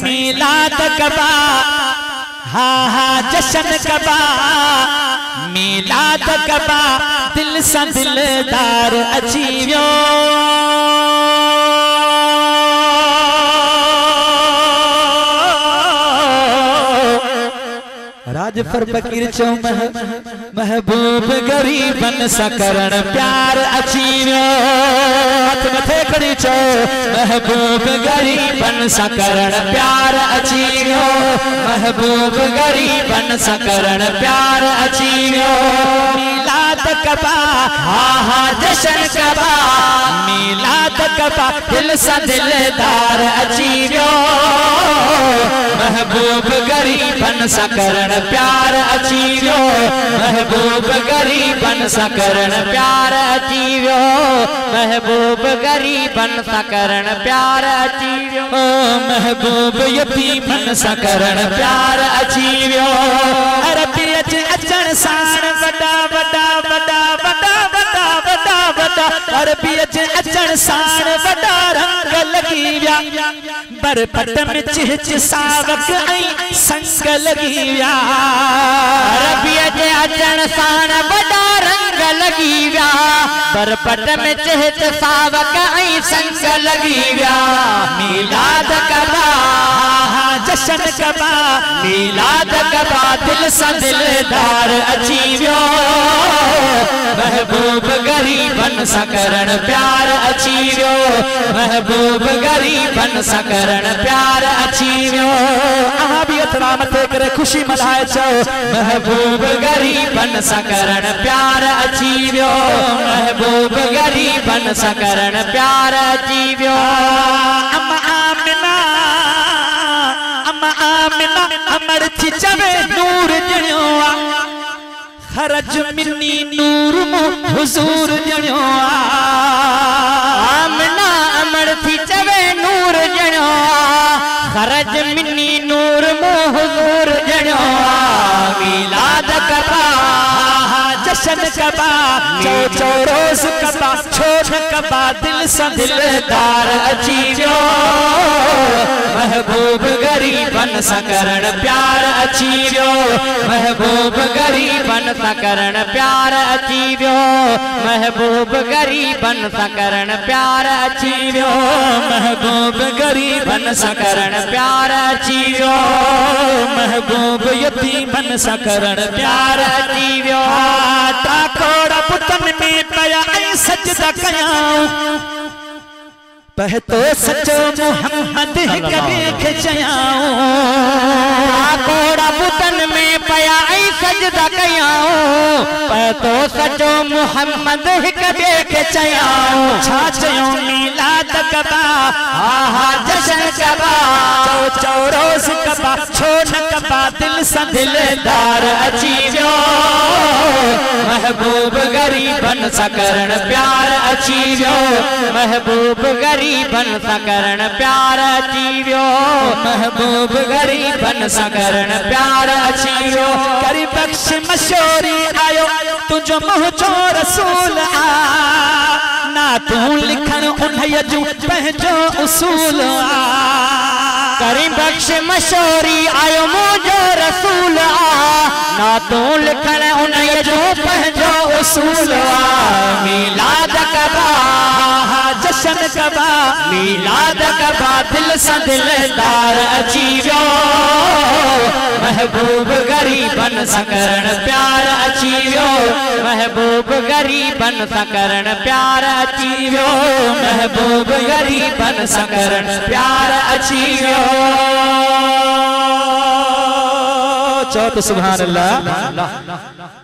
मीलाद कबा हा हा जशन कबा मीलाद कबा दिल सां दिलदार अची वियो राज पर फकीर चो महबूब गरीबन सा करण प्यार अची वियो हथ मथे खड़ी चो महबूब गरीबन सा करण प्यार अची वियो महबूब गरीबन सा करण प्यार अची वियो मीलाद कबा हा हा जशन कबा मीलाद कबा दिल सा दिलदार अची वियो महबूब गरीबन सा करण प्यार अची वियो महबूब गरीबन सा करण प्यार अची वियो महबूब गरीबन सा करण प्यार अची वियो महबूब यतीमन सा करण प्यार अची वियो अरबी अचण साण वॾा वॾा वॾा वॾा वॾा वॾा वॾा अरबी अचण साण वॾा रंग लगी विया पर पट में चिहच सावक ऐं संग लगी विया अरबीअ जे अचण साण वॾा रंग लगी विया पर पट में चिहच सावक ऐं संग लगी विया मीलाद कबा हा जशन कबा मीलाद कबा दिल सां दिलदार अची वियो महबूब गरीबन सां करण प्यार अची वियो महबूब गरीबन सां करण प्यार अची वियो अहां बि एतिरा मथे करे ख़ुशी मल्हाए चओ महबूब गरीबन सां करण प्यार अची वियो महबूब गरीबन सां करण प्यार अची वियो अम्मा आमिना अमर थी चवे नूर ॼणियो खरज मिनी नूर हुजूर ॼणियो आमिना अमर थी चवे नूर ॼणियो खरज मिनी नूर हुजूर ॼणियो मीलाद कबा जशन कबा चो चो रोज कबा छोड़ कबा दिल सां दिलदार अची वियो महबूब गरीबन सां करण प्यार अची वियो महबूब गरीबन सां करण प्यार अची वियो महबूब गरीबन सां करण प्यार अची वियो महबूब गरीबन सां करण प्यार अची वियो महबूब यतीमन सां करण प्यार अची वियो ताकोड़ा पुतन में पया ऐं सजदा कयां पहतो सचो मोहम्मद हिक ॿिए खे चयां ताकोड़ा पुतन में पया ऐं सजदा कयां पहतो सचो मोहम्मद हिक ॿिए खे चयां छा चयो मीलाद कबा हा हा जशन कबा चो चो रोज़ कबा छो न कबा दिल सां दिलदार अची वियो महबूब गरीबन सां करण प्यार अची वियो महबूब गरीबन सां करण प्यार अची वियो महबूब गरीबन सां करण प्यार अची वियो करी बख्श मशोरी आयो तुझो मुंहिंजो रसूल आ ना तू लिखण उन्हीअ जूं पंहिंजो उसूल आ करी बख्श मशोरी आयो मुंहिंजो रसूल आ ना तू लिखण उन्हीअ जूं पंहिंजो उसूल आ मीलाद कबा जशन कबा मीलाद कबा दिल सां दिलदार अची वियो महबूब गरीबन सां करण प्यार अची वियो महबूब गरीबन सां करण प्यार अची वियो महबूब गरीबन सां करण प्यार अची वियो चओ त सुभान अल्लाह